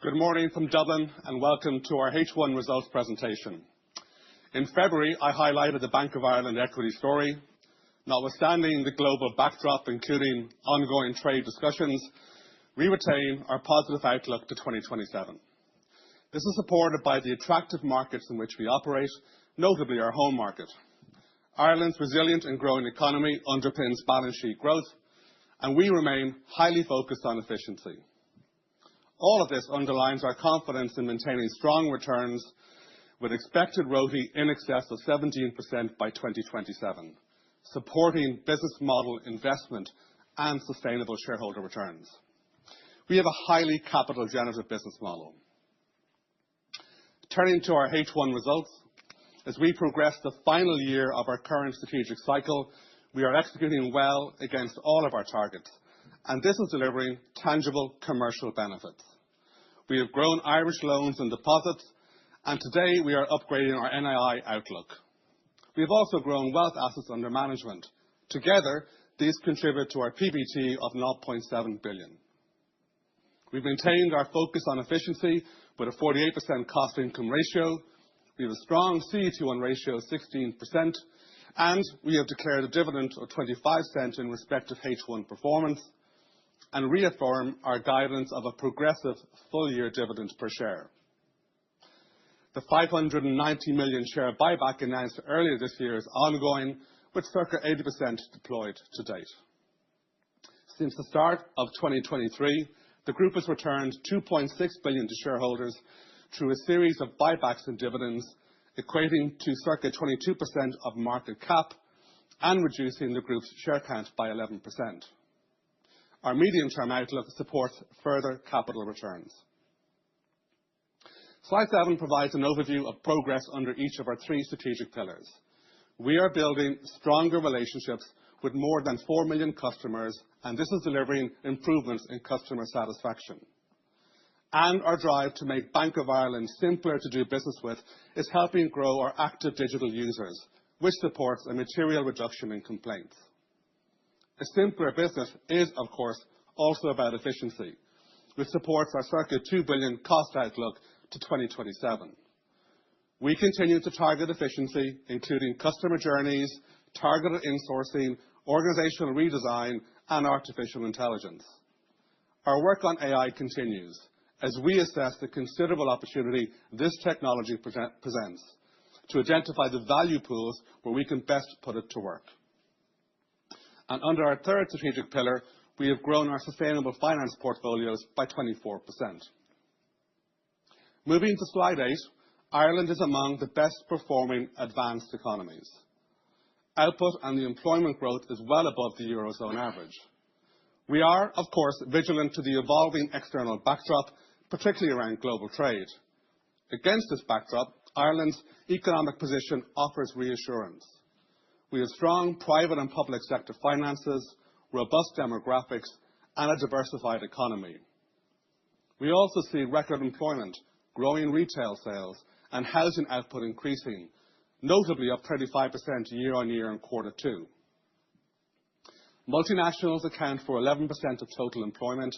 Good morning from Dublin and welcome to our H1 results presentation. In February, I highlighted the Bank of Ireland equity story. Notwithstanding the global backdrop, including ongoing trade discussions, we retain our positive outlook to 2027. This is supported by the attractive markets in which we operate, notably our home market. Ireland's resilient and growing economy underpins balance sheet growth, and we remain highly focused on efficiency. All of this underlines our confidence in maintaining strong returns with expected ROTE in excess of 17% by 2027, supporting business model investment and sustainable shareholder returns. We have a highly capital generative business model. Turning to our H1 results, as we progress the final year of our current strategic cycle, we are executing well against all of our targets, and this is delivering tangible commercial benefits. We have grown Irish loans and deposits, and today we are upgrading our NII outlook. We have also grown wealth assets under management. Together, these contribute to our PBT of 0.7 billion. We've maintained our focus on efficiency with a 48% cost-income ratio. We have a strong CET1 ratio of 16%, and we have declared a dividend of 0.25 in respect of H1 performance, and reaffirm our guidance of a progressive full-year dividend per share. The 590 million share buyback announced earlier this year is ongoing, with circa 80% deployed to date. Since the start of 2023, the Group has returned 2.6 billion to shareholders through a series of buybacks and dividends, equating to circa 22% of market cap and reducing the Group's share count by 11%. Our medium-term outlook supports further capital returns. Slide 7 provides an overview of progress under each of our three strategic pillars. We are building stronger relationships with more than 4 million customers, and this is delivering improvements in customer satisfaction. And our drive to make Bank of Ireland simpler to do business with is helping grow our active digital users, which supports a material reduction in complaints. A simpler business is, of course, also about efficiency, which supports our circa 2 billion cost outlook to 2027. We continue to target efficiency, including customer journeys, targeted insourcing, organizational redesign, and artificial intelligence. Our work on AI continues as we assess the considerable opportunity this technology presents to identify the value pools where we can best put it to work. And under our third strategic pillar, we have grown our sustainable finance portfolios by 24%. Moving to slide 8, Ireland is among the best performing advanced economies. Output and the employment growth is well above the Eurozone average. We are, of course, vigilant to the evolving external backdrop, particularly around global trade. Against this backdrop, Ireland's economic position offers reassurance. We have strong private and public sector finances, robust demographics, and a diversified economy. We also see record employment, growing retail sales, and housing output increasing, notably up 35% year on year in Q2. Multinationals account for 11% of total employment,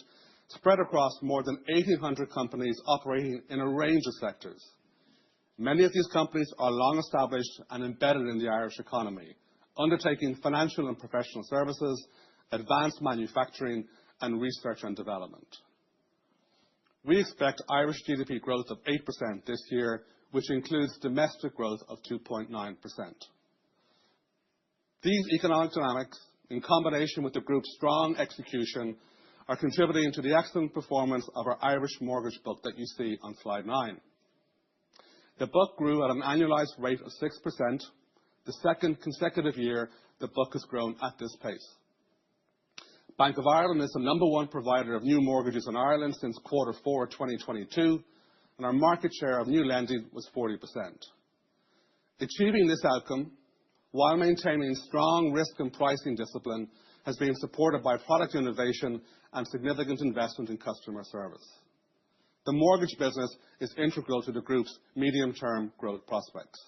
spread across more than 1,800 companies operating in a range of sectors. Many of these companies are long established and embedded in the Irish economy, undertaking financial and professional services, advanced manufacturing, and research and development. We expect Irish GDP growth of 8% this year, which includes domestic growth of 2.9%. These economic dynamics, in combination with the Group's strong execution, are contributing to the excellent performance of our Irish mortgage book that you see on slide 9. The book grew at an annualized rate of 6%, the second consecutive year the book has grown at this pace. Bank of Ireland is the #1 provider of new mortgages in Ireland since Q4 2022, and our market share of new lending was 40%. Achieving this outcome, while maintaining strong risk and pricing discipline, has been supported by product innovation and significant investment in customer service. The mortgage business is integral to the Group's medium-term growth prospects.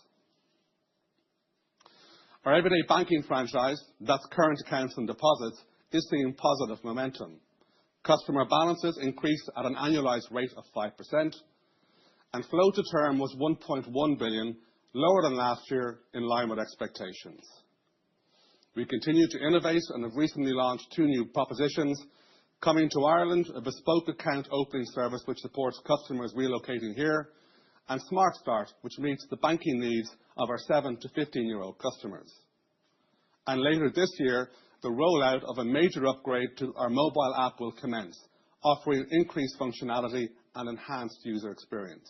Our everyday banking franchise, that's current accounts and deposits, is seeing positive momentum. Customer balances increased at an annualized rate of 5%, and flow to term was 1.1 billion, lower than last year, in line with expectations. We continue to innovate and have recently launched 2 new propositions: Coming to Ireland, a bespoke account opening service which supports customers relocating here, and Smart Start, which meets the banking needs of our 7 to 15-year-old customers. And later this year, the rollout of a major upgrade to our mobile app will commence, offering increased functionality and enhanced user experience.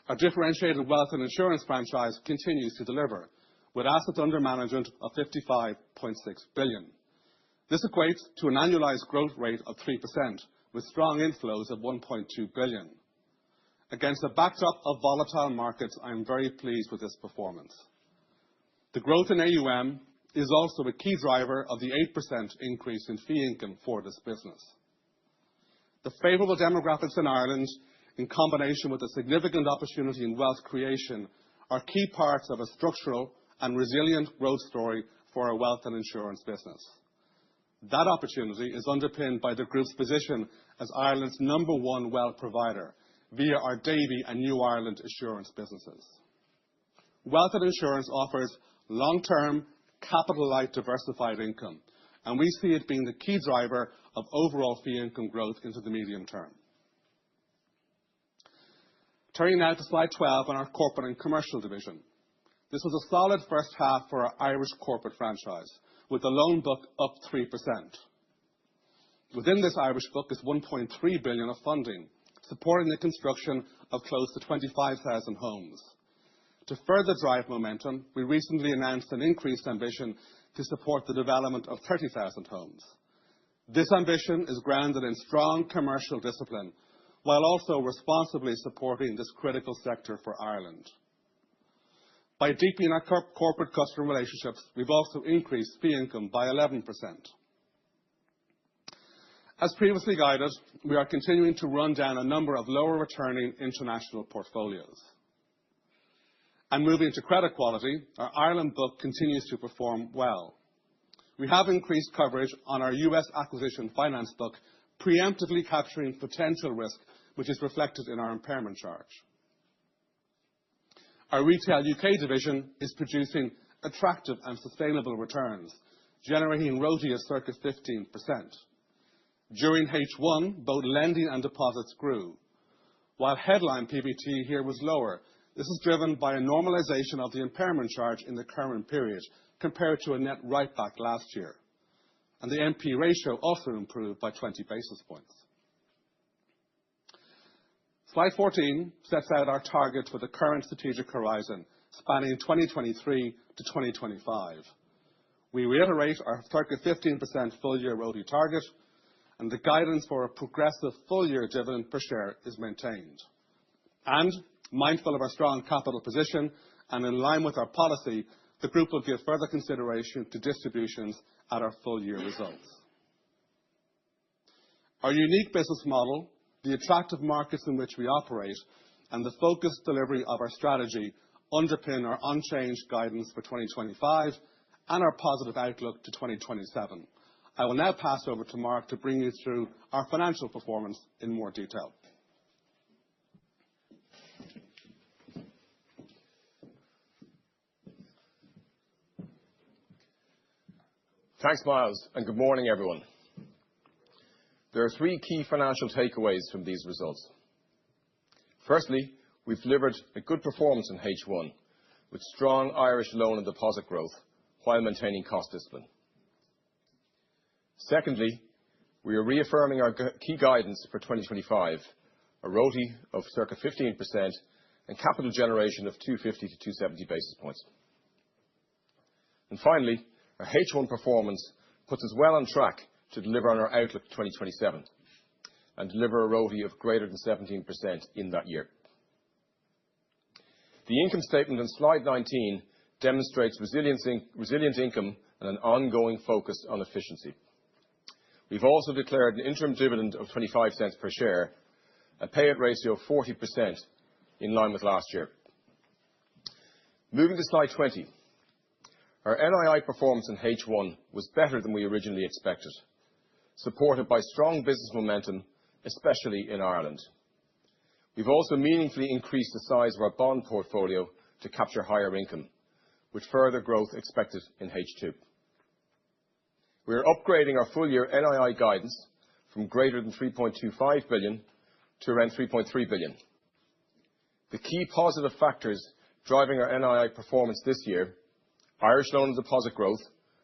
Our differentiated wealth and insurance franchise continues to deliver, with assets under management of 55.6 billion. This equates to an annualized growth rate of 3%, with strong inflows of 1.2 billion. Against a backdrop of volatile markets, I am very pleased with this performance. The growth in AUM is also a key driver of the 8% increase in fee income for this business. The favourable demographics in Ireland, in combination with a significant opportunity in wealth creation, are key parts of a structural and resilient growth story for our wealth and insurance business. That opportunity is underpinned by the group's position as Ireland's #1 wealth provider via our Davy and New Ireland Assurance businesses. Wealth and insurance offers long-term, capital-light, diversified income, and we see it being the key driver of overall fee income growth into the medium term. Turning now to slide 12 on our corporate and commercial division. This was a solid first half for our Irish corporate franchise, with the loan book up 3%. Within this Irish book is 1.3 billion of funding, supporting the construction of close to 25,000 homes. To further drive momentum, we recently announced an increased ambition to support the development of 30,000 homes. This ambition is grounded in strong commercial discipline, while also responsibly supporting this critical sector for Ireland. By deepening our corporate customer relationships, we've also increased fee income by 11%. As previously guided, we are continuing to run down a number of lower returning international portfolios. And moving to credit quality, our Ireland book continues to perform well. We have increased coverage on our US acquisition finance book, preemptively capturing potential risk, which is reflected in our impairment charge. Our retail UK division is producing attractive and sustainable returns, generating ROTE of circa 15%. During H1, both lending and deposits grew. While headline PBT here was lower, this is driven by a normalisation of the impairment charge in the current period compared to a net write-back last year. And the NP ratio also improved by 20 basis points. Slide 14 sets out our targets for the current strategic horizon, spanning 2023 to 2025. We reiterate our circa 15% full-year ROTE target, and the guidance for a progressive full-year dividend per share is maintained. And, mindful of our strong capital position and in line with our policy, the group will give further consideration to distributions at our full-year results. Our unique business model, the attractive markets in which we operate, and the focused delivery of our strategy underpin our unchanged guidance for 2025 and our positive outlook to 2027. I will now pass over to Mark to bring you through our financial performance in more detail. Thanks, Myles, and good morning, everyone. There are 3 key financial takeaways from these results. Firstly, we've delivered a good performance in H1, with strong Irish loan and deposit growth, while maintaining cost discipline. Secondly, we are reaffirming our key guidance for 2025, a ROTE of circa 15% and capital generation of 250 to 270 basis points. And finally, our H1 performance puts us well on track to deliver on our outlook 2027 and deliver a ROTE of greater than 17% in that year. The income statement on slide 19 demonstrates resilient income and an ongoing focus on efficiency. We've also declared an interim dividend of 25 cents per share, a payout ratio of 40% in line with last year. Moving to slide 20. Our NII performance in H1 was better than we originally expected. supported by strong business momentum, especially in Ireland. We've also meaningfully increased the size of our bond portfolio to capture higher income, with further growth expected in H2. We are upgrading our full-year NII guidance from greater than 3.25 billion to around 3.3 billion. The key positive factors driving our NII performance this year, Irish loan and deposit growth,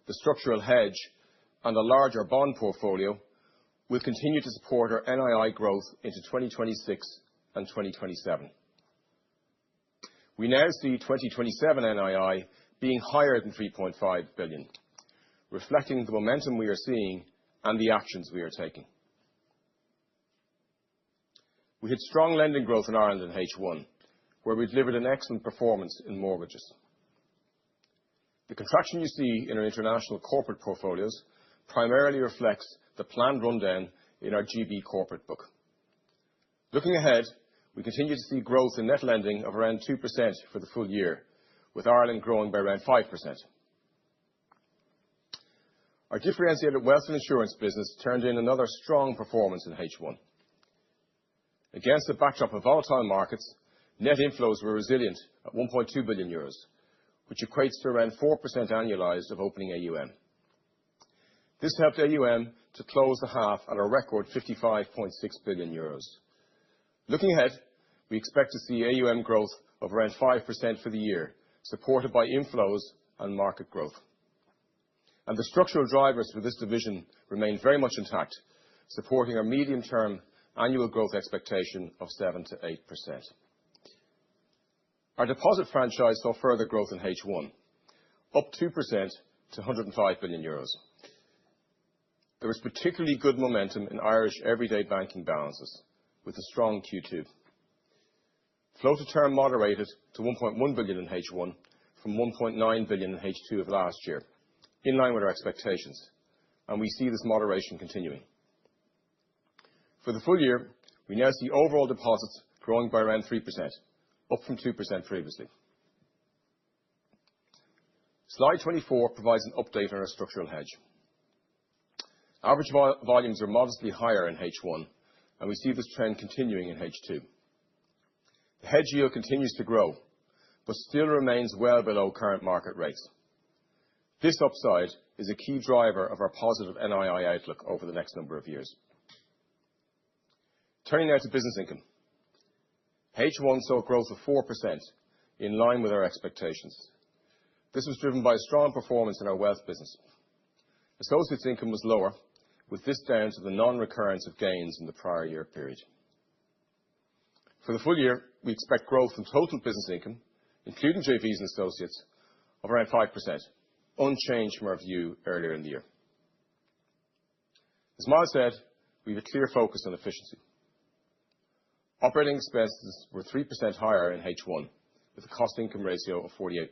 the structural hedge, and a larger bond portfolio, will continue to support our NII growth into 2026 and 2027. We now see 2027 NII being higher than 3.5 billion, reflecting the momentum we are seeing and the actions we are taking. We had strong lending growth in Ireland in H1, where we delivered an excellent performance in mortgages. The contraction you see in our international corporate portfolios primarily reflects the planned rundown in our GB corporate book. Looking ahead, we continue to see growth in net lending of around 2% for the full year, with Ireland growing by around 5%. Our differentiated wealth and insurance business turned in another strong performance in H1. Against the backdrop of volatile markets, net inflows were resilient at 1.2 billion euros, which equates to around 4% annualized of opening AUM. This helped AUM to close the half at a record 55.6 billion euros. Looking ahead, we expect to see AUM growth of around 5% for the year, supported by inflows and market growth. And the structural drivers for this division remain very much intact, supporting our medium-term annual growth expectation of 7 to 8%. Our deposit franchise saw further growth in H1, up 2% to 105 billion euros. There was particularly good momentum in Irish everyday banking balances, with a strong Q2. Flow to term moderated to 1.1 billion in H1 from 1.9 billion in H2 of last year, in line with our expectations, and we see this moderation continuing. For the full year, we now see overall deposits growing by around 3%, up from 2% previously. Slide 24 provides an update on our structural hedge. Average volumes are modestly higher in H1, and we see this trend continuing in H2. The hedge yield continues to grow, but still remains well below current market rates. This upside is a key driver of our positive NII outlook over the next number of years. Turning now to business income. H1 saw growth of 4%, in line with our expectations. This was driven by a strong performance in our wealth business. Associates income was lower, with this down to the non-recurrence of gains in the prior year period. For the full year, we expect growth in total business income, including JVs and associates, of around 5%, unchanged from our view earlier in the year. As Myles said, we have a clear focus on efficiency. Operating expenses were 3% higher in H1, with a cost-income ratio of 48%.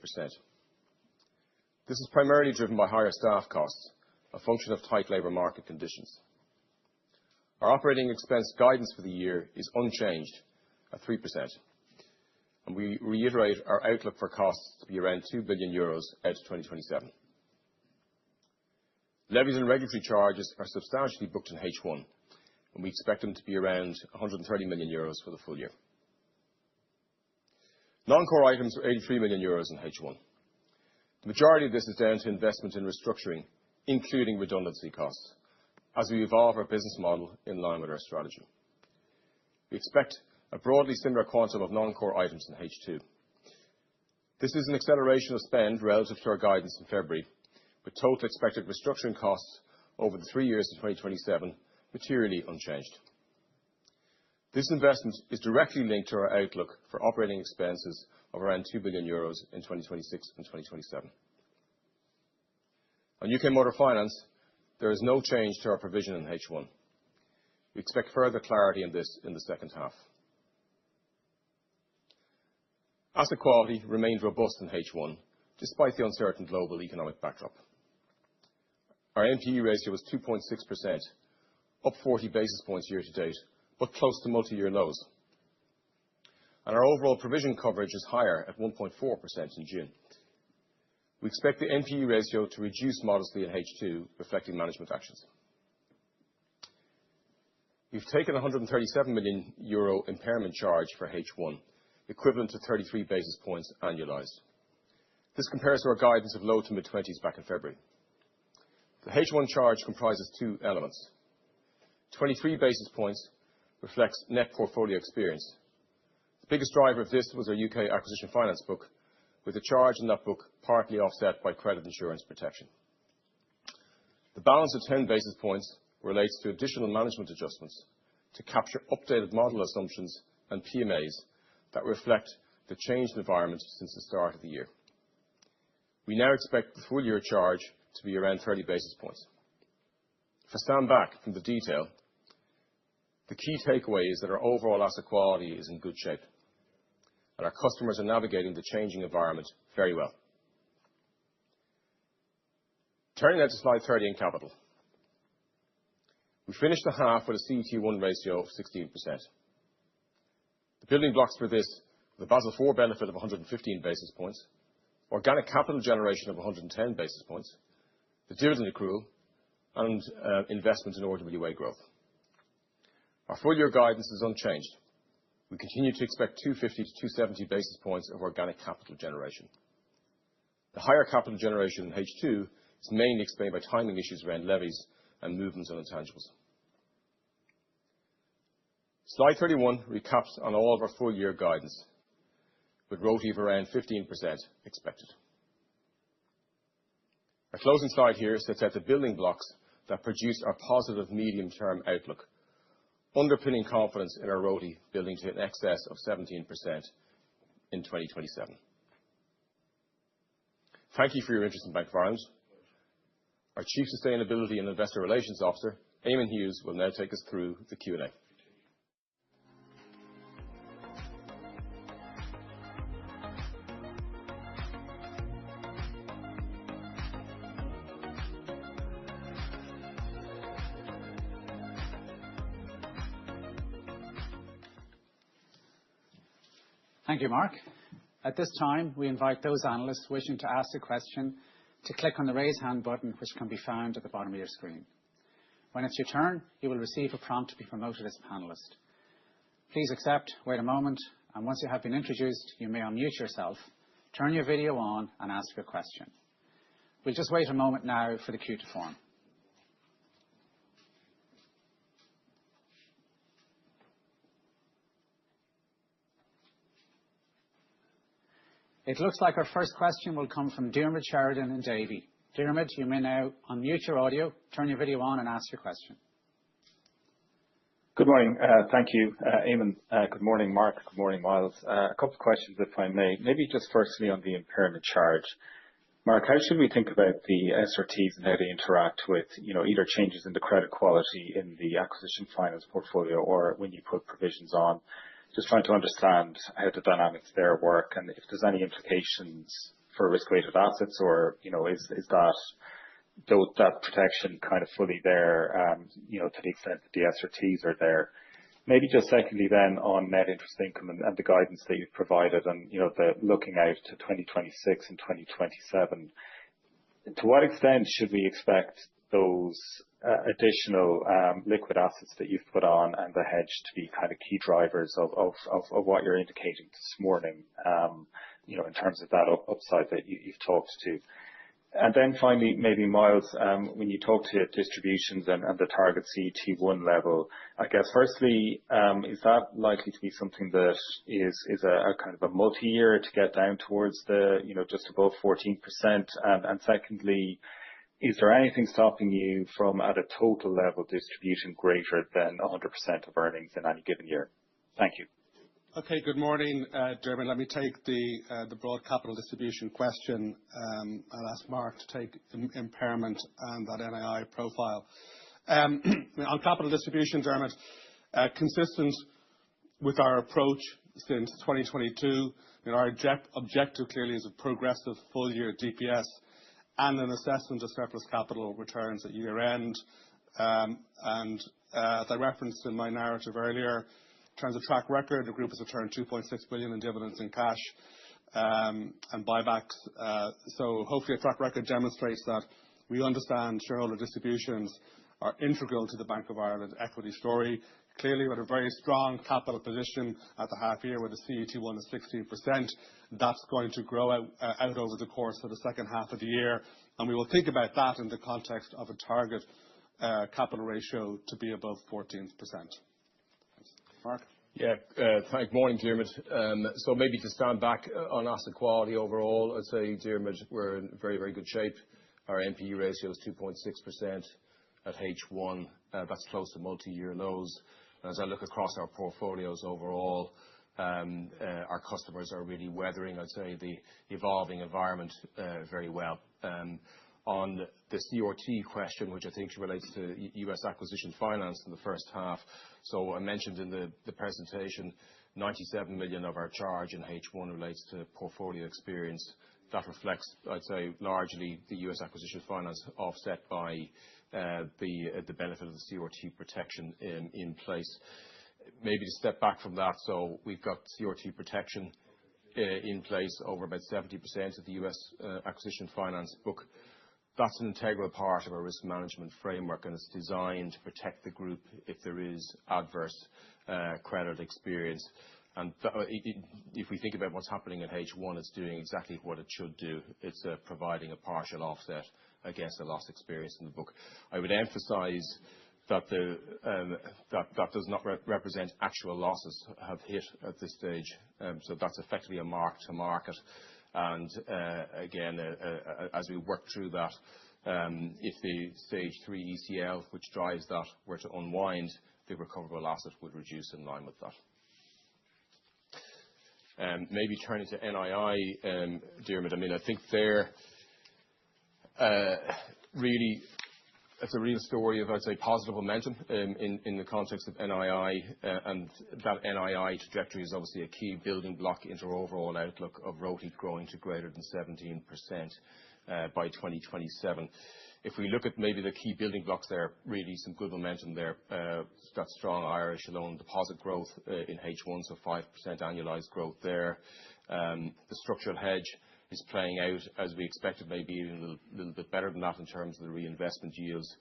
This is primarily driven by higher staff costs, a function of tight labour market conditions. Our operating expense guidance for the year is unchanged at 3%, and we reiterate our outlook for costs to be around 2 billion euros out to 2027. Levies and regulatory charges are substantially booked in H1, and we expect them to be around 130 million euros for the full year. Non-core items were 83 million euros in H1. The majority of this is down to investment in restructuring, including redundancy costs, as we evolve our business model in line with our strategy. We expect a broadly similar quantum of non-core items in H2. This is an acceleration of spend relative to our guidance in February, with total expected restructuring costs over the 3 years to 2027 materially unchanged. This investment is directly linked to our outlook for operating expenses of around 2 billion euros in 2026 and 2027. On UK Motor Finance, there is no change to our provision in H1. We expect further clarity in this in the second half. Asset quality remained robust in H1, despite the uncertain global economic backdrop. Our NPE ratio was 2.6%, up 40 basis points year to date, but close to multi-year lows. And our overall provision coverage is higher at 1.4% in June. We expect the NPE ratio to reduce modestly in H2, reflecting management actions. we've taken a €137 million impairment charge for H1, equivalent to 33 basis points annualized. This compares to our guidance of low to mid-20s back in February. The H1 charge comprises two elements. 23 basis points reflects net portfolio experience. The biggest driver of this was our UK acquisition finance book, with a charge in that book partly offset by credit insurance protection. The balance of 10 basis points relates to additional management adjustments to capture updated model assumptions and PMAs that reflect the changed environment since the start of the year. We now expect the full year charge to be around 30 basis points. If I stand back from the detail, the key takeaway is that our overall asset quality is in good shape, and our customers are navigating the changing environment very well. Turning now to slide 30 in capital. We finished the half with a CET1 ratio of 16%. The building blocks for this, the Basel IV benefit of 115 basis points, organic capital generation of 110 basis points, the dividend accrual, and investment in RWA growth. Our full year guidance is unchanged. We continue to expect 250 to 270 basis points of organic capital generation. The higher capital generation in H2 is mainly explained by timing issues around levies and movements on intangibles. Slide 31 recaps on all of our full year guidance, with ROTE of around 15% expected. Our closing slide here sets out the building blocks that produce our positive medium-term outlook, underpinning confidence in our ROTE building to an excess of 17% in 2027. Thank you for your interest in Bank of Ireland. Our Chief Sustainability and Investor Relations Officer, Eamon Hughes, will now take us through the Q&A. Thank you, Mark. At this time, we invite those analysts wishing to ask a question to click on the raise hand button, which can be found at the bottom of your screen. When it's your turn, you will receive a prompt to be promoted as a panelist. Please accept, wait a moment, and once you have been introduced, you may unmute yourself, turn your video on, and ask your question. We'll just wait a moment now for the queue to form. It looks like our first question will come from Diarmuid Sheridan in Davy. Diarmuid, you may now unmute your audio, turn your video on, and ask your question. Good morning. Thank you, Eamon. Good morning, Mark. Good morning, Myles. A couple of questions, if I may. Maybe just firstly on the impairment charge. Mark, how should we think about the SRTs and how they interact with, either changes in the credit quality in the acquisition finance portfolio or when you put provisions on? Just trying to understand how the dynamics there work and if there's any implications for risk-weighted assets or, is that protection kind of fully there, to the extent that the SRTs are there. Maybe just secondly then on net interest income and the guidance that you've provided and, the looking out to 2026 and 2027. To what extent should we expect those additional liquid assets that you've put on and the hedge to be kind of key drivers of what you're indicating this morning, in terms of that upside that you've talked to? And then finally, maybe Myles, when you talk to distributions and the target CET1 level, I guess firstly, is that likely to be something that is a kind of a multi-year to get down towards the, just above 14%? And secondly, is there anything stopping you from at a total level distribution greater than 100% of earnings in any given year? Thank you. Okay, good morning, Diarmuid. Let me take the broad capital distribution question. I'll ask Mark to take impairment and that NII profile. On capital distribution, Diarmuid, consistent with our approach since 2022, our objective clearly is a progressive full-year DPS and an assessment of surplus capital returns at year-end. And as I referenced in my narrative earlier, in terms of track record, the group has returned 2.6 billion in dividends in cash and buybacks. So hopefully a track record demonstrates that we understand shareholder distributions are integral to the Bank of Ireland equity story. Clearly, with a very strong capital position at the half year with a CET1 of 16%, that's going to grow out over the course of the second half of the year. And we will think about that in the context of a target capital ratio to be above 14%. Mark? Yeah, good morning, Dermot. So maybe to stand back on asset quality overall, I'd say, Dermot, we're in very, very good shape. Our NPE ratio is 2.6% at H1. That's close to multi-year lows. As I look across our portfolios overall, our customers are really weathering, I'd say, the evolving environment very well. On the CRT question, which I think relates to US acquisition finance in the first half, so I mentioned in the presentation, 97 million of our charge in H1 relates to portfolio experience. That reflects, I'd say, largely the US acquisition finance offset by the benefit of the CRT protection in place. Maybe to step back from that, so we've got CRT protection in place over about 70% of the US acquisition finance book. That's an integral part of our risk management framework, and it's designed to protect the group if there is adverse credit experience. And if we think about what's happening in H1, it's doing exactly what it should do. It's providing a partial offset against the loss experience in the book. I would emphasize that that does not represent actual losses have hit at this stage. So that's effectively a mark to market. And again, as we work through that, if the stage 3 ECL, which drives that, were to unwind, the recoverable asset would reduce in line with that. Maybe turning to NII, Dermot, I mean, I think there really, it's a real story of, I'd say, positive momentum in the context of NII, and that NII trajectory is obviously a key building block into our overall outlook of ROTE growing to greater than 17% by 2027. If we look at maybe the key building blocks there, really some good momentum there. That strong Irish loan deposit growth in H1, so 5% annualized growth there. The structural hedge is playing out as we expected, maybe even a little bit better than that in terms of the reinvestment yields.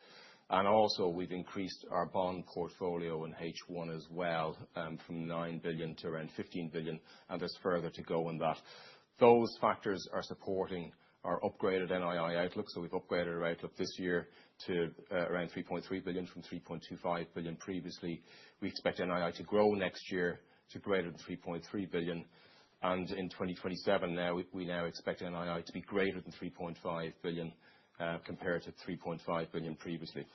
And also, we've increased our bond portfolio in H1 as well, from 9 billion to around 15 billion, and there's further to go in that. Those factors are supporting our upgraded NII outlook. So we've upgraded our outlook this year to around 3.3 billion from 3.25 billion previously. We expect NII to grow next year to greater than 3.3 billion. And in 2027 now, we now expect NII to be greater than 3.5 billion compared to 3.5 billion previously.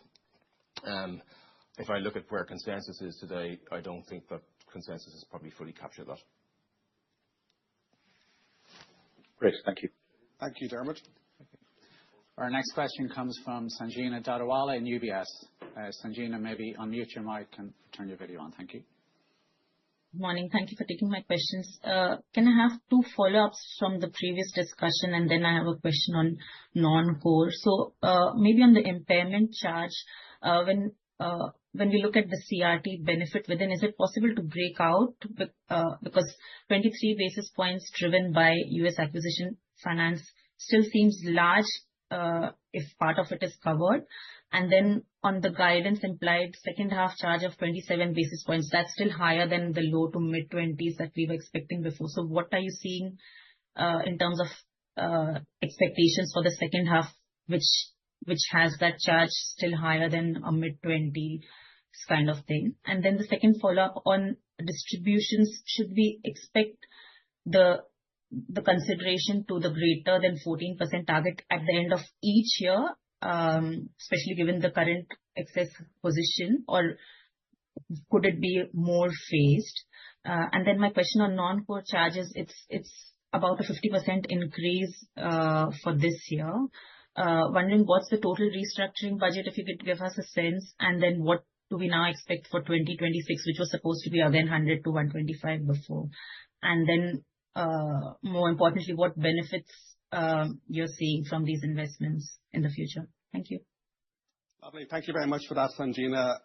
If I look at where consensus is today, I don't think that consensus has probably fully captured that. Great, thank you. Thank you, Dermot. Our next question comes from Sanjina Dadawala in UBS. Sanjina, maybe unmute your mic and turn your video on. Thank you. Good morning. Thank you for taking my questions. Can I have two follow-ups from the previous discussion, and then I have a question on non-core. So maybe on the impairment charge, when we look at the CRT benefit within, is it possible to break out? Because 23 basis points driven by US acquisition finance still seems large if part of it is covered. And then on the guidance implied second half charge of 27 basis points, that's still higher than the low to mid 20s that we were expecting before. So what are you seeing in terms of expectations for the second half, which has that charge still higher than a mid 20s kind of thing? And then the second follow-up on distributions, should we expect the consideration to the greater than 14% target at the end of each year, especially given the current excess position, or could it be more phased? And then my question on non-core charges, it's about a 50% increase for this year. Wondering what's the total restructuring budget, if you could give us a sense, and then what do we now expect for 2026, which was supposed to be again 100 to 125 before? And then more importantly, what benefits you're seeing from these investments in the future? Thank you. Lovely. Thank you very much for that, Sanjina.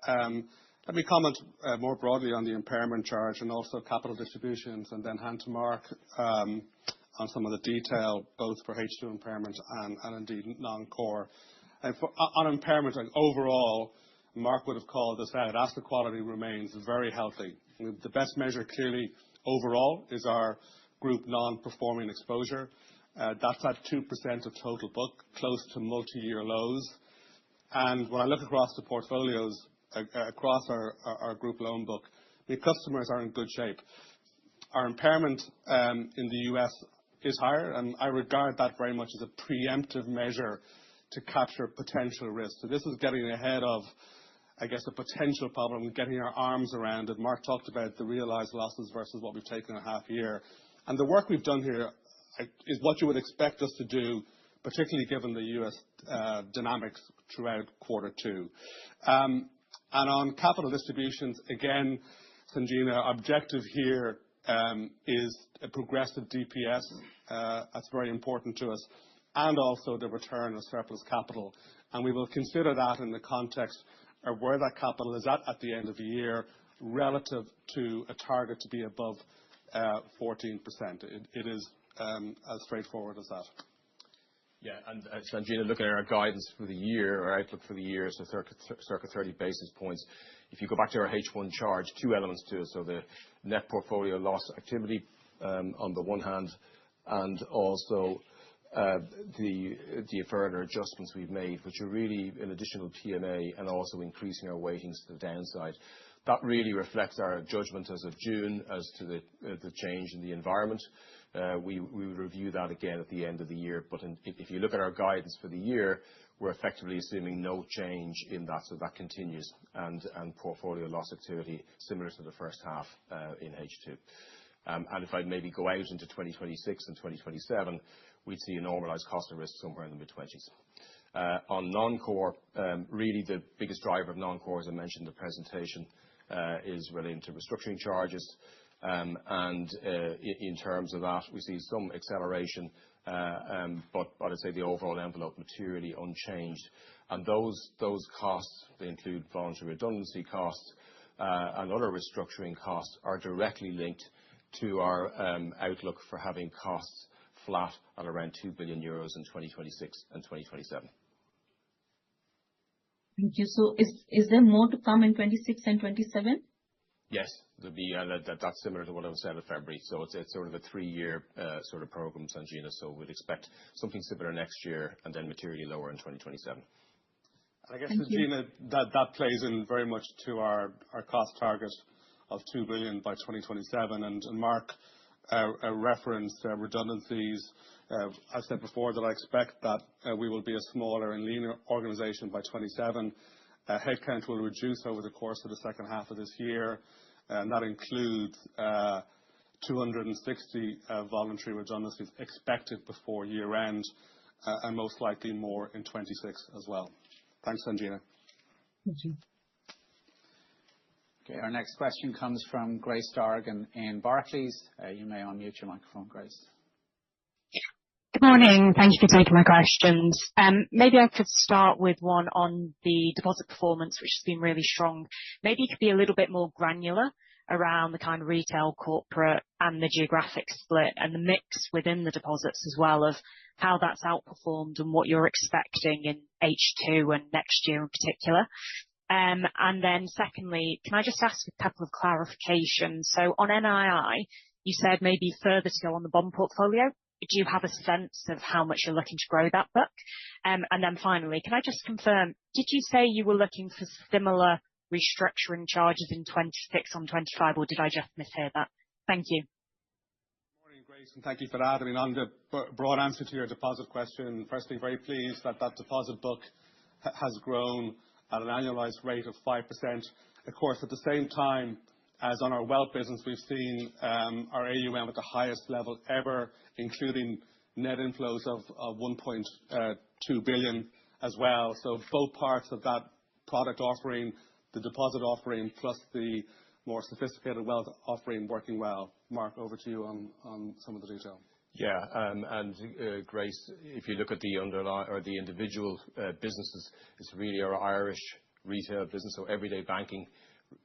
Let me comment more broadly on the impairment charge and also capital distributions, and then hand to Mark on some of the detail, both for H2 impairment and indeed non-core. On impairment, overall, Mark would have called this out. Asset quality remains very healthy. The best measure clearly overall is our group non-performing exposure. That's at 2% of total book, close to multi-year lows. And when I look across the portfolios, across our group loan book, the customers are in good shape. Our impairment in the US is higher, and I regard that very much as a preemptive measure to capture potential risk. So this is getting ahead of, I guess, a potential problem, getting our arms around it. Mark talked about the realized losses versus what we've taken a half year. And the work we've done here is what you would expect us to do, particularly given the US dynamics throughout quarter two. And on capital distributions, again, Sanjina, our objective here is a progressive DPS. That's very important to us, and also the return of surplus capital. And we will consider that in the context of where that capital is at the end of the year relative to a target to be above 14%. It is as straightforward as that. Yeah, and Sanjina, looking at our guidance for the year, our outlook for the year is circa 30 basis points. If you go back to our H1 charge, two elements to it. So the net portfolio loss activity on the one hand, and also the further adjustments we've made, which are really an additional PMA and also increasing our weightings to the downside. That really reflects our judgment as of June as to the change in the environment. We will review that again at the end of the year. But if you look at our guidance for the year, we're effectively assuming no change in that, so that continues, and portfolio loss activity similar to the first half in H2. And if I maybe go out into 2026 and 2027, we'd see a normalised cost of risk somewhere in the mid-20s. On non-core, really the biggest driver of non-core, as I mentioned in the presentation, is relating to restructuring charges. And in terms of that, we see some acceleration, but I'd say the overall envelope materially unchanged. And those costs, they include voluntary redundancy costs and other restructuring costs, are directly linked to our outlook for having costs flat at around 2 billion euros in 2026 and 2027. Thank you. So is there more to come in 26 and 27? Yes, there'll be, that's similar to what I said in February. So it's sort of a 3-year sort of program, Sanjina. So we'd expect something similar next year and then materially lower in 2027. I guess, Sanjina, that plays in very much to our cost target of 2 billion by 2027. And Mark referenced redundancies. I've said before that I expect that we will be a smaller and leaner organisation by 27. Headcount will reduce over the course of the second half of this year, and that includes 260 voluntary redundancies expected before year end, and most likely more in 26 as well. Thanks, Sanjina. Thank you. Okay, our next question comes from Grace Dargan in Barclays. You may unmute your microphone, Grace. Good morning. Thank you for taking my questions. Maybe I could start with one on the deposit performance, which has been really strong. Maybe you could be a little bit more granular around the kind of retail, corporate, and the geographic split and the mix within the deposits as well, of how that's outperformed and what you're expecting in H2 and next year in particular. And then secondly, can I just ask a couple of clarifications? So on NII, you said maybe further to go on the bond portfolio. Do you have a sense of how much you're looking to grow that book? And then finally, can I just confirm, did you say you were looking for similar restructuring charges in 26 on 25, or did I just mishear that? Thank you. Good morning, Grace, and thank you for that. I mean, on the broad answer to your deposit question, firstly, very pleased that deposit book has grown at an annualized rate of 5%. Of course, at the same time as on our wealth business, we've seen our AUM at the highest level ever, including net inflows of 1.2 billion as well. So both parts of that product offering, the deposit offering plus the more sophisticated wealth offering, working well. Mark, over to you on some of the detail. Yeah, and Grace, if you look at the underlying or the individual businesses, it's really our Irish retail business, so everyday banking,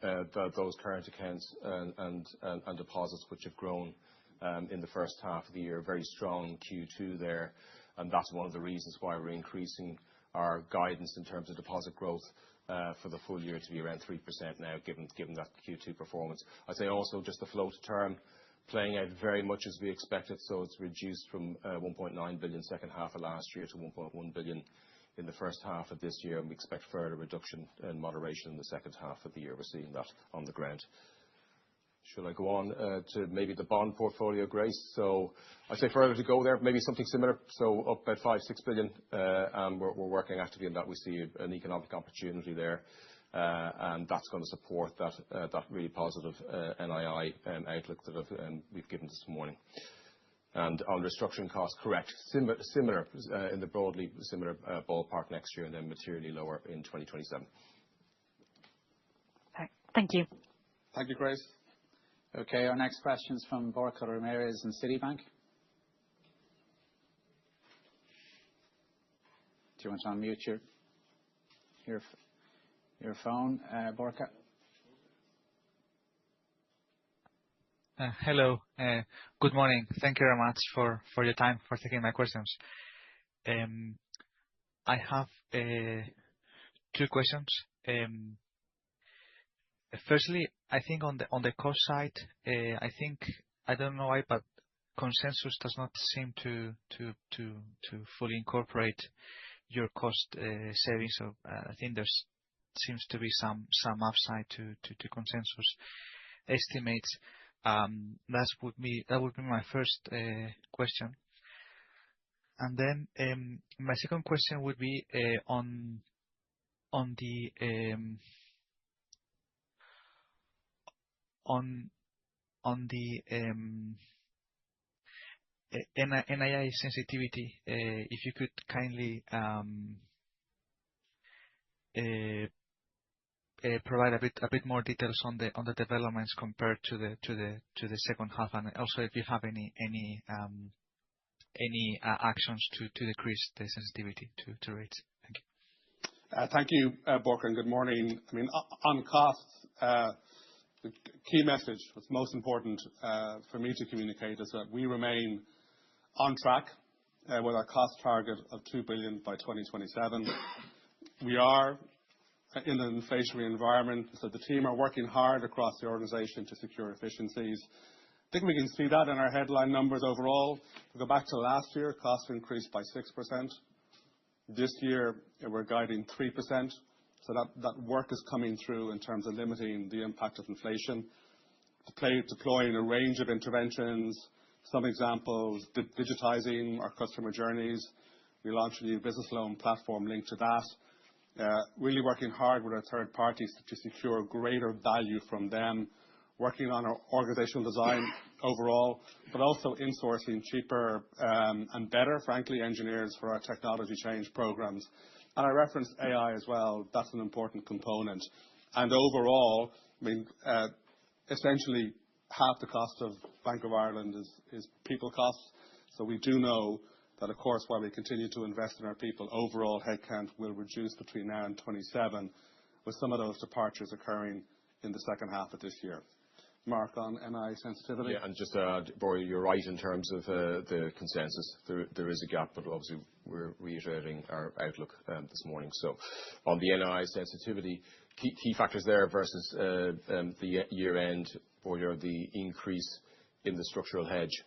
those current accounts and deposits which have grown in the first half of the year, very strong Q2 there, and that's one of the reasons why we're increasing our guidance in terms of deposit growth for the full year to be around 3% now, given that Q2 performance. I'd say also just the float to term playing out very much as we expected. So it's reduced from 1.9 billion second half of last year to 1.1 billion in the first half of this year, and we expect further reduction and moderation in the second half of the year. We're seeing that on the ground. Should I go on to maybe the bond portfolio, Grace? So I'd say further to go there, maybe something similar. So up about 5-6 billion, and we're working actively on that. We see an economic opportunity there, and that's going to support that really positive NII outlook that we've given this morning. And on restructuring costs, correct, similar in the broadly similar ballpark next year, and then materially lower in 2027. Thank you. Thank you, Grace. Okay, our next question is from Borja Ramirez in Citibank. Do you want to unmute your phone, Borja? Hello. Good morning. Thank you very much for your time, for taking my questions. I have two questions. Firstly, I think on the cost side, I don't know why, but consensus does not seem to fully incorporate your cost savings. So I think there seems to be some upside to consensus estimates. That would be my first question. And then my second question would be on the NII sensitivity. If you could kindly provide a bit more details on the developments compared to the second half, and also if you have any actions to decrease the sensitivity to rates. Thank you. Thank you, Borja, and good morning. I mean, on costs, the key message that's most important for me to communicate is that we remain on track with our cost target of 2 billion by 2027. We are in an inflationary environment, so the team are working hard across the organization to secure efficiencies. I think we can see that in our headline numbers overall. If we go back to last year, costs increased by 6%. This year, we're guiding 3%. So that work is coming through in terms of limiting the impact of inflation, deploying a range of interventions. Some examples, digitizing our customer journeys. We launched a new business loan platform linked to that. Really working hard with our third parties to secure greater value from them, working on our organizational design overall, but also insourcing cheaper and better, frankly, engineers for our technology change programs. And I referenced AI as well. That's an important component. And overall, I mean, essentially half the cost of Bank of Ireland is people costs. So we do know that, of course, while we continue to invest in our people, overall headcount will reduce between now and 27, with some of those departures occurring in the second half of this year. Mark, on NI sensitivity? Yeah, and just Borja, you're right in terms of the consensus. There is a gap, but obviously we're reiterating our outlook this morning. So on the NI sensitivity, key factors there versus the year end, Borja, the increase in the structural hedge,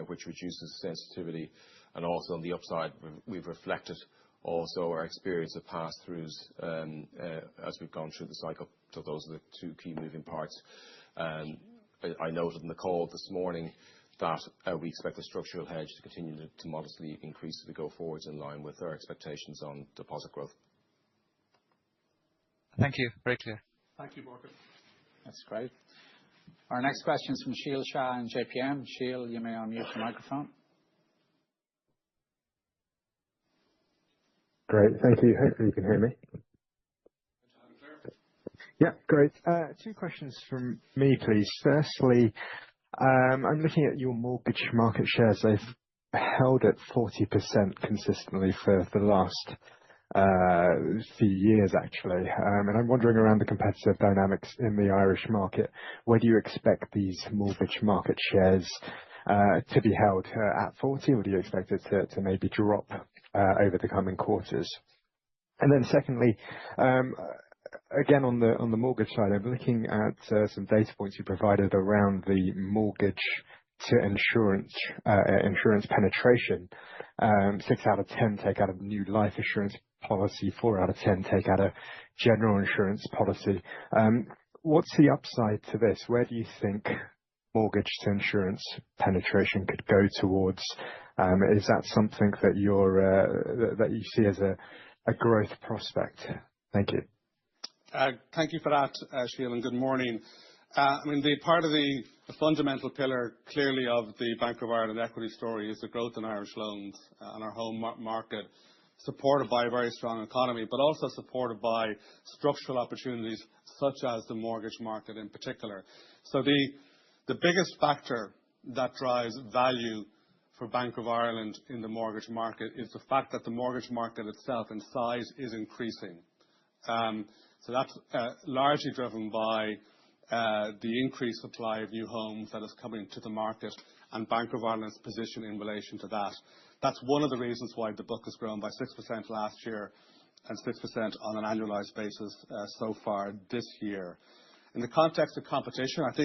which reduces sensitivity, and also on the upside, we've reflected also our experience of pass-throughs as we've gone through the cycle. So those are the two key moving parts. I noted in the call this morning that we expect the structural hedge to continue to modestly increase as we go forwards in line with our expectations on deposit growth. Thank you. Very clear. Thank you, Borja. That's great. Our next question is from Sheel Shah in JPM. Sheel, you may unmute your microphone. Great. Thank you. Hopefully you can hear me. Yeah, great. Two questions from me, please. Firstly, I'm looking at your mortgage market shares. They've held at 40% consistently for the last few years, actually. And I'm wondering around the competitive dynamics in the Irish market, where do you expect these mortgage market shares to be held at 40, or do you expect it to maybe drop over the coming quarters? And then secondly, again, on the mortgage side, I'm looking at some data points you provided around the mortgage to insurance penetration. 6 out of 10 take out a new life insurance policy, 4 out of 10 take out a general insurance policy. What's the upside to this? Where do you think mortgage to insurance penetration could go towards? Is that something that you see as a growth prospect? Thank you. Thank you for that, Sheila, and good morning. I mean, the part of the fundamental pillar, clearly, of the Bank of Ireland equity story is the growth in Irish loans and our home market, supported by a very strong economy, but also supported by structural opportunities such as the mortgage market in particular. So the biggest factor that drives value for Bank of Ireland in the mortgage market is the fact that the mortgage market itself in size is increasing. So that's largely driven by the increased supply of new homes that is coming to the market and Bank of Ireland's position in relation to that. That's one of the reasons why the book has grown by 6% last year and 6% on an annualized basis so far this year. In the context of competition, I've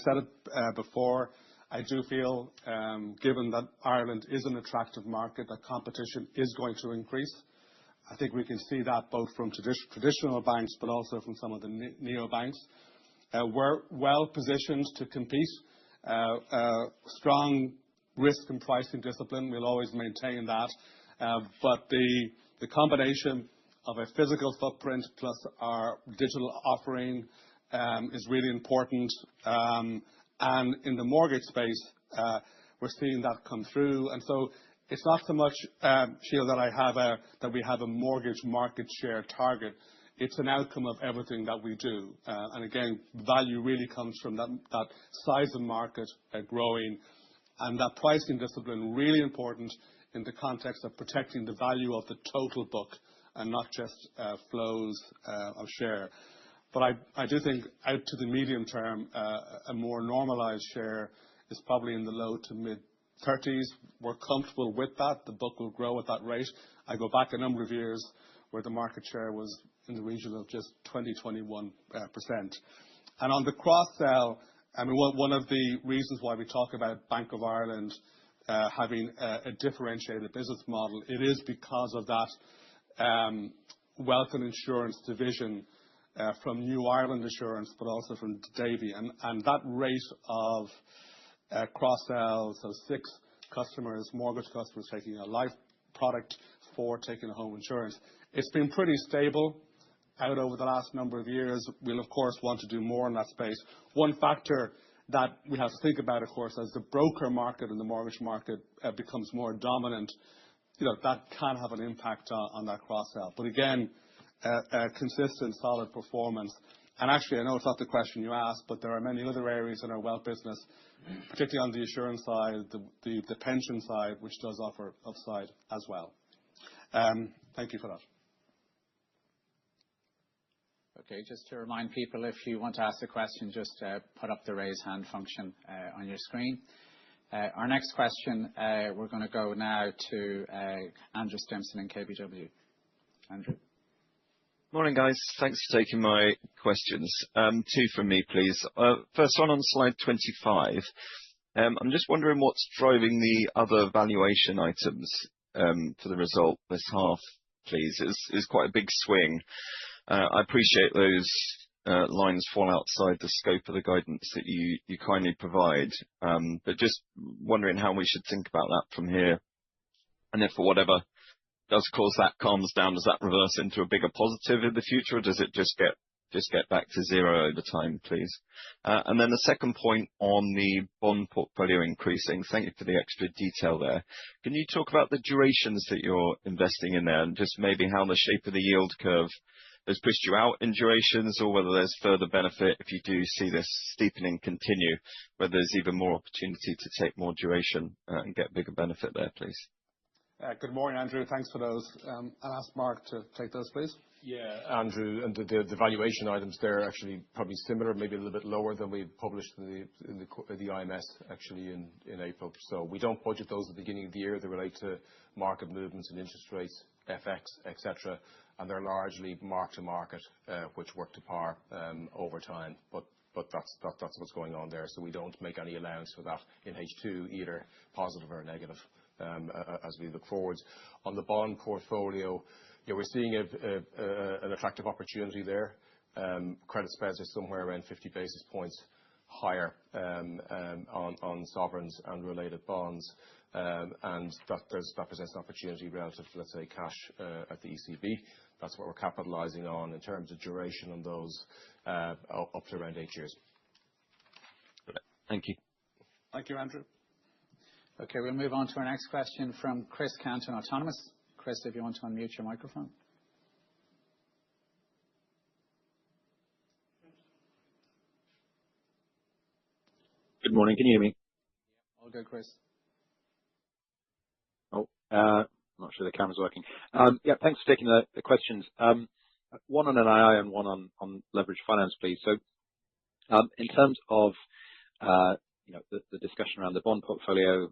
said it before, I do feel, given that Ireland is an attractive market, that competition is going to increase. I think we can see that both from traditional banks, but also from some of the neobanks. We're well positioned to compete. Strong risk and pricing discipline, we'll always maintain that. But the combination of a physical footprint plus our digital offering is really important. And in the mortgage space, we're seeing that come through. And so it's not so much, Sheila, that we have a mortgage market share target. It's an outcome of everything that we do. And again, value really comes from that size of market growing, and that pricing discipline really important in the context of protecting the value of the total book and not just flows of share. But I do think out to the medium term, a more normalized share is probably in the low to mid-30s. We're comfortable with that. The book will grow at that rate. I go back a number of years where the market share was in the region of just 20-21%. And on the cross-sell, I mean, one of the reasons why we talk about Bank of Ireland having a differentiated business model, it is because of that wealth and insurance division from New Ireland Assurance, but also from Davy. And that rate of cross-sell, so 6 customers, mortgage customers taking a life product, 4 taking a home insurance, it's been pretty stable out over the last number of years. We'll, of course, want to do more in that space. One factor that we have to think about, of course, as the broker market and the mortgage market becomes more dominant, that can have an impact on that cross-sell. But again, consistent, solid performance. And actually, I know it's not the question you asked, but there are many other areas in our wealth business, particularly on the insurance side, the pension side, which does offer upside as well. Thank you for that. Okay, just to remind people, if you want to ask a question, just put up the raise hand function on your screen. Our next question, we're going to go now to Andrew Stimpson in KBW. Andrew. Morning, guys. Thanks for taking my questions. 2 from me, please. First one on slide 25. I'm just wondering what's driving the other valuation items for the result this half, please. It's quite a big swing. I appreciate those lines fall outside the scope of the guidance that you kindly provide, but just wondering how we should think about that from here. And if for whatever does cause that calms down, does that reverse into a bigger positive in the future, or does it just get back to zero over time, please? And then the second point on the bond portfolio increasing. Thank you for the extra detail there. Can you talk about the durations that you're investing in there, and just maybe how the shape of the yield curve has pushed you out in durations, or whether there's further benefit if you do see this steepening continue, whether there's even more opportunity to take more duration and get bigger benefit there, please? Good morning, Andrew. Thanks for those. I'll ask Mark to take those, please. Yeah, Andrew, and the valuation items there are actually probably similar, maybe a little bit lower than we published in the IMS actually in April. So we don't budget those at the beginning of the year. They relate to market movements and interest rates. FX, etc., and they're largely mark to market, which work to par over time. But that's what's going on there. So we don't make any allowance for that in H2, either positive or negative, as we look forwards. On the bond portfolio, we're seeing an attractive opportunity there. Credit spreads are somewhere around 50 basis points higher on sovereigns and related bonds, and that presents an opportunity relative to, let's say, cash at the ECB. That's what we're capitalizing on in terms of duration on those, up to around 8 years. Thank you. Thank you, Andrew. Okay, we'll move on to our next question from Chris Canton, Autonomous. Chris, if you want to unmute your microphone. Good morning. Can you hear me? All good, Chris. I'm not sure the camera's working. Yeah, thanks for taking the questions. One on NII and one on leverage finance, please. So, in terms of the discussion around the bond portfolio,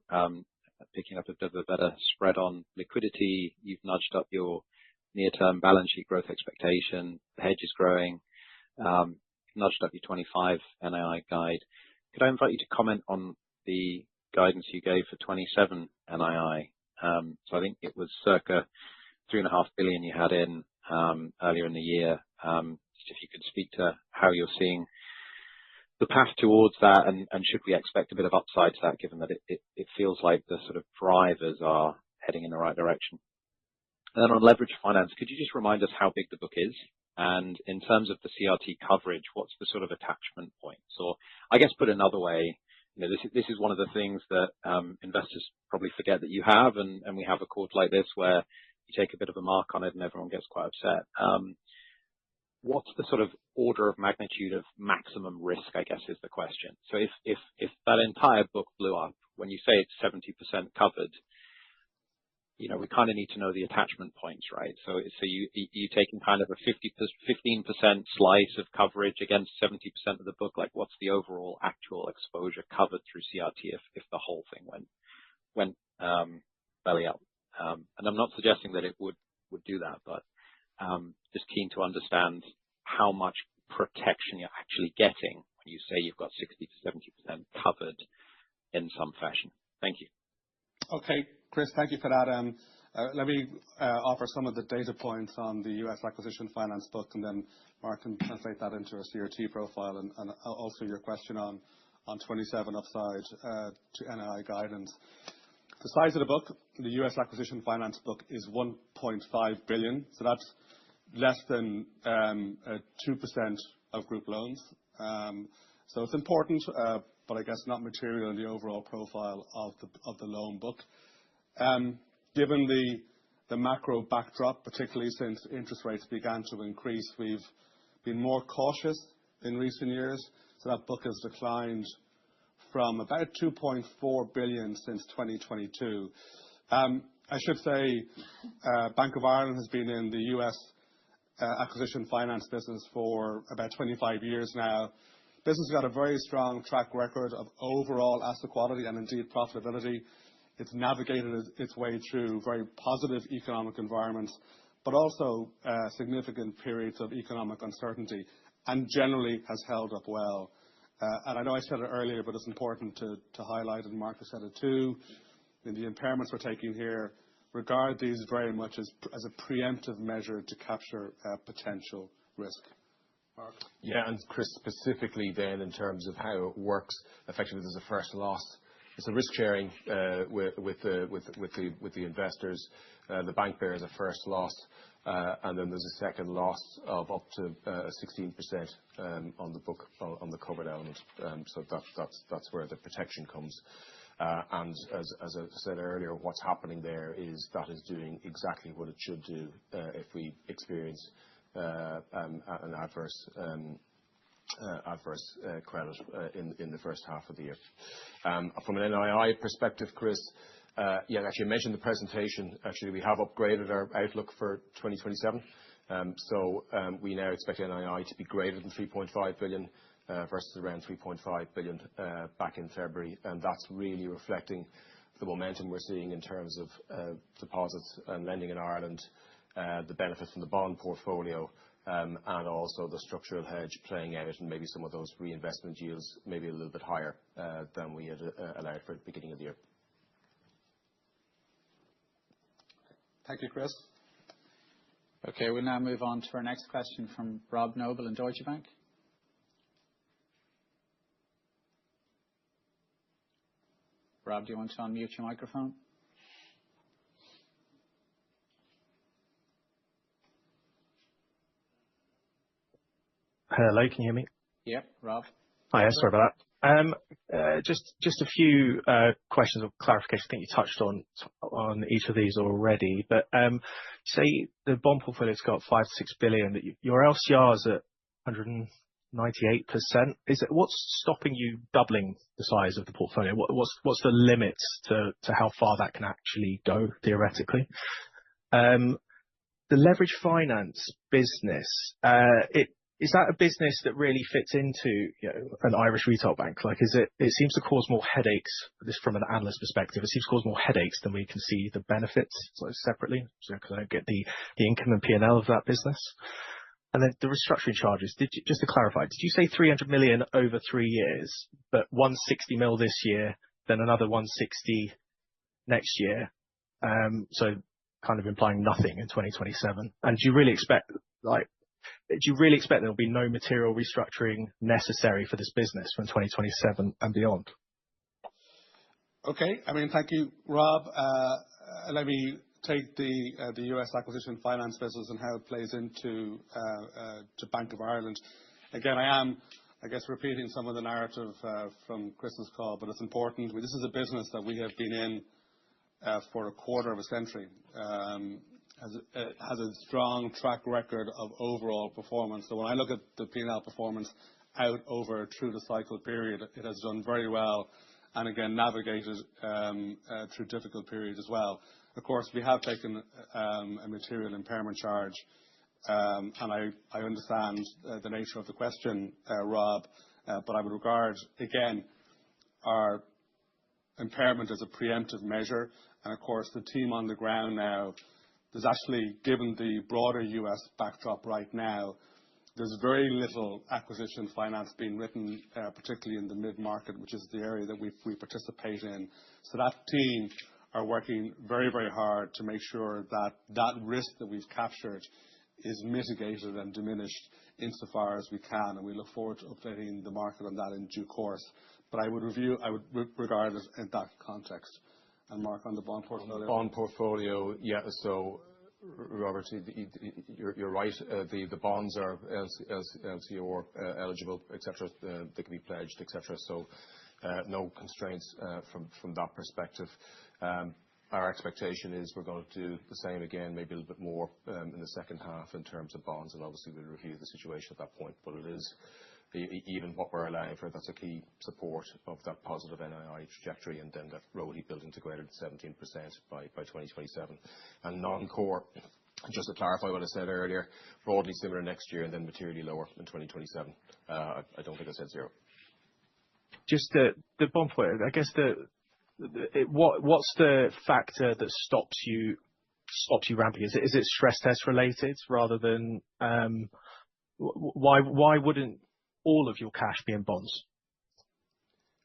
picking up a bit of a better spread on liquidity, you've nudged up your near-term balance sheet growth expectation. The hedge is growing. Nudged up your 25 NII guide. Could I invite you to comment on the guidance you gave for 27 NII? So I think it was circa 3.5 billion you had in earlier in the year. Just if you could speak to how you're seeing the path towards that, and should we expect a bit of upside to that, given that it feels like the sort of drivers are heading in the right direction. And then on leverage finance, could you just remind us how big the book is? And in terms of the CRT coverage, what's the sort of attachment point? So I guess put another way, this is one of the things that investors probably forget that you have, and we have a quarter like this where you take a bit of a mark on it and everyone gets quite upset. What's the sort of order of magnitude of maximum risk, I guess, is the question. So if that entire book blew up, when you say it's 70% covered, we kind of need to know the attachment points, right? So you taking kind of a 15% slice of coverage against 70% of the book. Like, what's the overall actual exposure covered through CRT if the whole thing went belly up? And I'm not suggesting that it would do that, but just keen to understand how much protection you're actually getting when you say you've got 60 to 70% covered in some fashion. Thank you. Okay, Chris, thank you for that. Let me offer some of the data points on the US acquisition finance book, and then Mark can translate that into a CRT profile, and also your question on 27 upside to NII guidance. The size of the book, the US acquisition finance book, is 1.5 billion, so that's less than 2% of group loans. So it's important, but I guess not material in the overall profile of the loan book. Given the macro backdrop, particularly since interest rates began to increase, we've been more cautious in recent years. So that book has declined from about 2.4 billion since 2022. I should say Bank of Ireland has been in the US acquisition finance business for about 25 years now. Business has got a very strong track record of overall asset quality and indeed profitability. It's navigated its way through very positive economic environments, but also significant periods of economic uncertainty, and generally has held up well. And I know I said it earlier, but it's important to highlight, and Mark has said it too, in the impairments we're taking here, regard these very much as a preemptive measure to capture potential risk. Mark? Yeah, and Chris, specifically then in terms of how it works, effectively there's a first loss. It's a risk sharing with the investors. The bank bears a first loss, and then there's a second loss of up to 16% on the book, on the covered element. So that's where the protection comes. And as I said earlier, what's happening there is that is doing exactly what it should do if we experience an adverse credit in the first half of the year. From an NII perspective, Chris, yeah, actually I mentioned the presentation. Actually, we have upgraded our outlook for 2027. So we now expect NII to be greater than 3.5 billion versus around 3.5 billion back in February, and that's really reflecting the momentum we're seeing in terms of deposits and lending in Ireland, the benefit from the bond portfolio, and also the structural hedge playing out, and maybe some of those reinvestment yields maybe a little bit higher than we had allowed for at the beginning of the year. Thank you, Chris. Okay, we'll now move on to our next question from Rob Noble in Deutsche Bank. Rob, do you want to unmute your microphone? Hello, can you hear me? Yep, Rob. Hi, sorry about that. Just a few questions of clarification. I think you touched on each of these already, but say the bond portfolio's got 5 to 6 billion, that your LCR is at 198%. What's stopping you doubling the size of the portfolio? What's the limits to how far that can actually go theoretically? The leverage finance business, is that a business that really fits into an Irish retail bank? Like, it seems to cause more headaches, this from an analyst perspective, it seems to cause more headaches than we can see the benefits separately, because I don't get the income and P&L of that business. And then the restructuring charges, just to clarify, did you say 300 million over 3 years, but 160 mil this year, then another 160 next year? So kind of implying nothing in 2027. And do you really expect there'll be no material restructuring necessary for this business from 2027 and beyond? Okay, thank you, Rob. Let me take the US acquisition finance business and how it plays into to Bank of Ireland. Again, I am, repeating some of the narrative from Chris's call, but it's important. This is a business that we have been in for a quarter of a century. Has a strong track record of overall performance. So when I look at the P&L performance out over a through the cycle period, it has done very well, and again navigated through difficult periods as well. Of course, we have taken a material impairment charge, and I understand the nature of the question, Rob, but I would regard again our impairment as a preemptive measure, and of course the team on the ground now. There's actually, given the broader US backdrop right now, there's very little acquisition finance being written, particularly in the mid-market, which is the area that we participate in. So that team are working very, very hard to make sure that that risk that we've captured is mitigated and diminished insofar as we can, and we look forward to updating the market on that in due course. But I would regard it in that context. And Mark, on the bond portfolio? On the bond portfolio, yeah, so Robert, you're right. The bonds are LCR eligible, etc. They can be pledged, etc. So no constraints from that perspective. Our expectation is we're going to do the same again, maybe a little bit more in the second half in terms of bonds, and obviously we'll review the situation at that point. But it is even what we're allowing for, that's a key support of that positive NII trajectory, and then that ROTE building to greater than 17% by 2027. And non-core, just to clarify what I said earlier, broadly similar next year and then materially lower in 2027. I don't think I said zero. Just the bond portfolio, I guess what's the factor that stops you ramping? Is it stress test related rather than why wouldn't all of your cash be in bonds?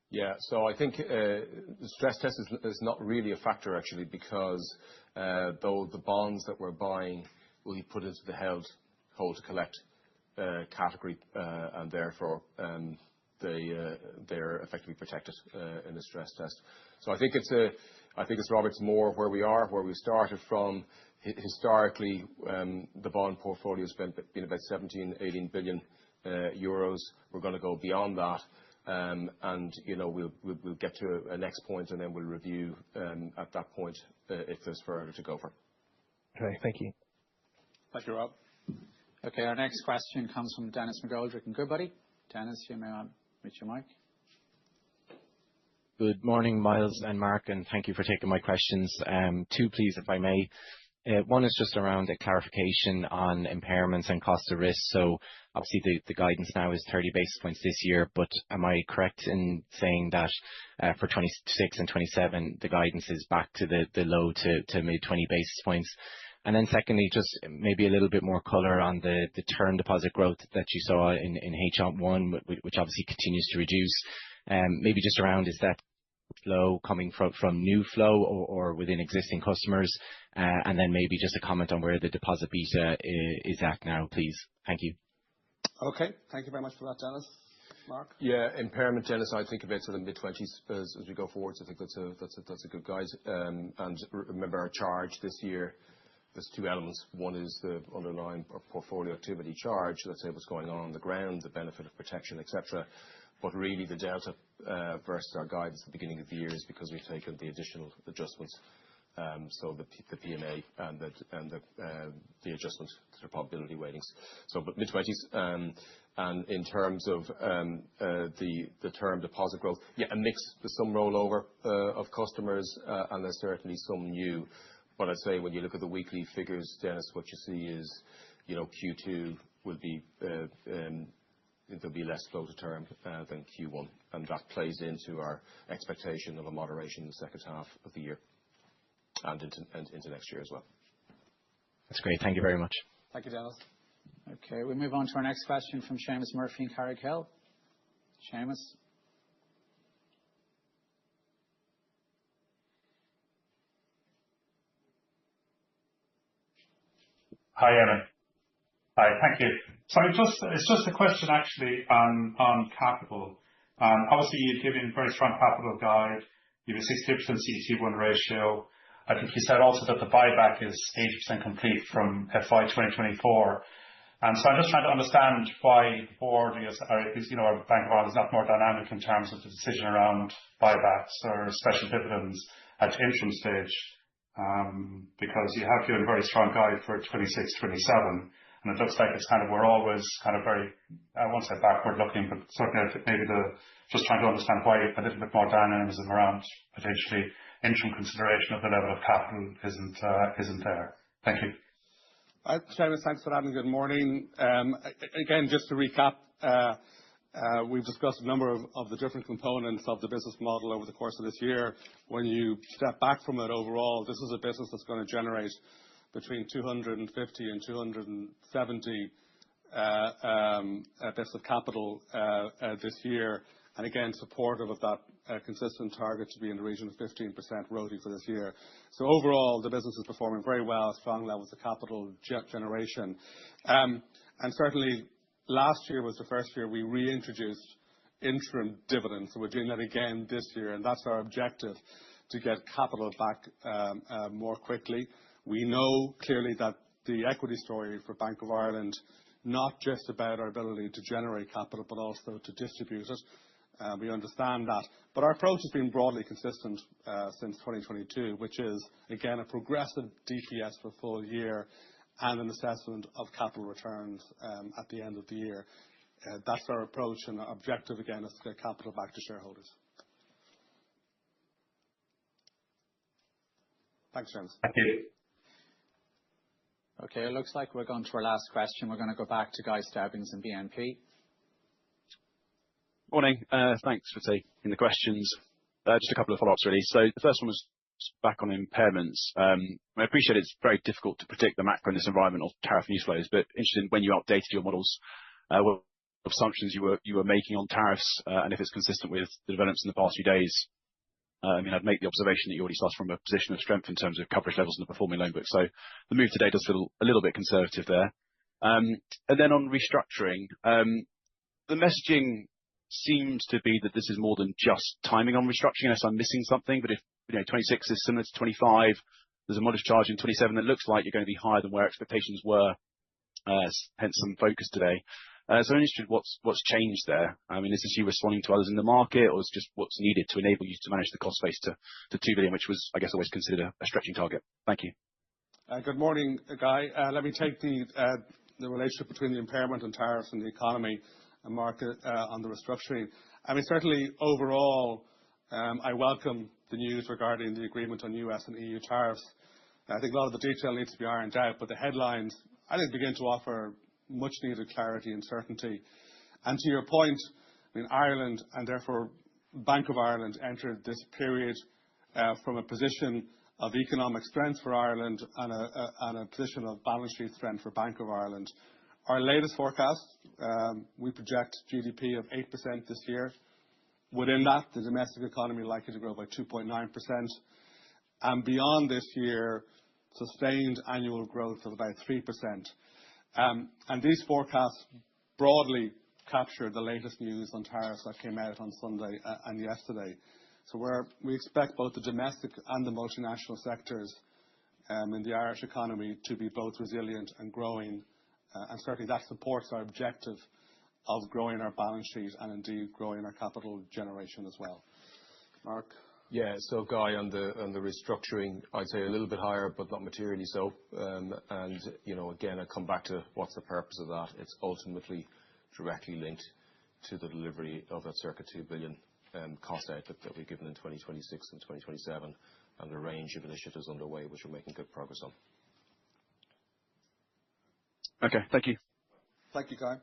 Yeah, so I think the stress test is not really a factor actually, because though the bonds that we're buying will be put into the hold to collect category, and therefore they're effectively protected in the stress test. So I think it's Robert's more where we started from. Historically, the bond portfolio has been about 17-18 billion euros. We're going to go beyond that, and we'll get to a next point, and then we'll review at that point if there's further to go for. Okay, thank you. Thank you, Rob. Okay, our next question comes from Dennis McGoldrick in Goodbody. Dennis, you may unmute your mic. Good morning, Miles and Mark, and thank you for taking my questions. Two, please, if I may. One is just around a clarification on impairments and cost of risk. So Obviously, the guidance now is 30 basis points this year, but am I correct in saying that for 26 and 27, the guidance is back to the low to mid 20 basis points? And then secondly, just maybe a little bit more color on the term deposit growth that you saw in H1, which obviously continues to reduce. Maybe just around, is that flow coming from new flow or within existing customers? And then maybe just a comment on where the deposit beta is at now, please. Thank you. Okay. Thank you very much for that, Dennis. Mark? Yeah, impairment, Dennis, I think of it to the mid-20s as we go forward. So I think that's a good guide. And remember our charge this year, there's two elements. One is the underlying portfolio activity charge. Let's say what's going on the ground, the benefit of protection, etc. But really the delta versus our guidance at the beginning of the year is because we've taken the additional adjustments. So the PMA and the adjustment to the probability weightings. So but mid-20s. And in terms of the term deposit growth, yeah, a mix. There's some rollover of customers and there's certainly some new. But I'd say when you look at the weekly figures, Dennis, what you see is, Q2 will be, there'll be less flow to term than Q1. And that plays into our expectation of a moderation in the second half of the year and into next year as well. That's great. Thank you very much. Thank you, Dennis. Okay, we move on to our next question from Seamus Murphy and Carrickhill. Seamus. Hi, Evan. Hi, thank you. So it's just a question actually on capital. Obviously, you've given very strong capital guide. You have a 60% CET1 ratio. I think you said also that the buyback is 80% complete from FY 2024. And so I'm just trying to understand why the board or Bank of Ireland is not more dynamic in terms of the decision around buybacks or special dividends at the interim stage. Because you have given a very strong guide for 26, 27, and it looks like it's we're always very, I won't say backward looking, but certainly maybe just trying to understand why a little bit more dynamism around potentially interim consideration of the level of capital isn't there. Thank you. Seamus, thanks for that and good morning. Again, just to recap, we've discussed a number of the different components of the business model over the course of this year. When you step back from it overall, this is a business that's going to generate between 250 and 270 bits of capital this year. And again, supportive of that consistent target to be in the region of 15% ROTE for this year. So overall, the business is performing very well, strong levels of capital generation. And certainly, last year was the first year we reintroduced interim dividends. So we're doing that again this year, and that's our objective, to get capital back more quickly. We know clearly that the equity story for Bank of Ireland, not just about our ability to generate capital, but also to distribute it. We understand that. But our approach has been broadly consistent since 2022, which is, again, a progressive DPS for full year and an assessment of capital returns at the end of the year. That's our approach, and our objective, again, is to get capital back to shareholders. Thanks, James. Thank you. Okay, it looks like we're going to our last question. We're going to go back to Guy Stebbings and BNP. Morning. Thanks for taking the questions. Just a couple of follow-ups, really. So the first one was back on impairments. I appreciate it's very difficult to predict the macro in this environment of tariff news flows, but interested in when you updated your models, what assumptions you were making on tariffs, and if it's consistent with the developments in the past few days. I'd make the observation that you already started from a position of strength in terms of coverage levels in the performing loan book. So the move today does feel a little bit conservative there. And then on restructuring, the messaging seems to be that this is more than just timing on restructuring, unless I'm missing something. But if 26 is similar to 25, there's a modest charge in 27 that looks like you're going to be higher than where expectations were, hence some focus today. So I'm interested what's changed there. Is this you responding to others in the market, or is it just what's needed to enable you to manage the cost base to 2 billion, which was, I guess, always considered a stretching target? Thank you. Good morning, Guy. Let me take the relationship between the impairment and tariffs and the economy and market on the restructuring. Certainly overall, I welcome the news regarding the agreement on US and EU tariffs. I think a lot of the detail needs to be ironed out, but the headlines, I think, begin to offer much needed clarity and certainty. And to your point, I mean, Ireland and therefore Bank of Ireland entered this period from a position of economic strength for Ireland and a position of balance sheet strength for Bank of Ireland. Our latest forecast, we project GDP of 8% this year. Within that, the domestic economy likely to grow by 2.9%. And beyond this year, sustained annual growth of about 3%. And these forecasts broadly capture the latest news on tariffs that came out on Sunday and yesterday. So we expect both the domestic and the multinational sectors in the Irish economy to be both resilient and growing. And certainly that supports our objective of growing our balance sheet and indeed growing our capital generation as well. Mark? Yeah, so Guy, on the restructuring, I'd say a little bit higher, but not materially so. And, again, I come back to what's the purpose of that. It's ultimately directly linked to the delivery of that circa 2 billion cost outlook that we've given in 2026 and 2027, and a range of initiatives underway which we're making good progress on. Okay, thank you. Thank you, Guy.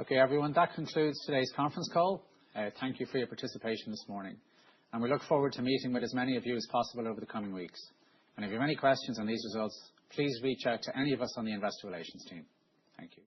Okay, everyone, that concludes today's conference call. Thank you for your participation this morning. And we look forward to meeting with as many of you as possible over the coming weeks. And if you have any questions on these results, please reach out to any of us on the Investor Relations team. Thank you.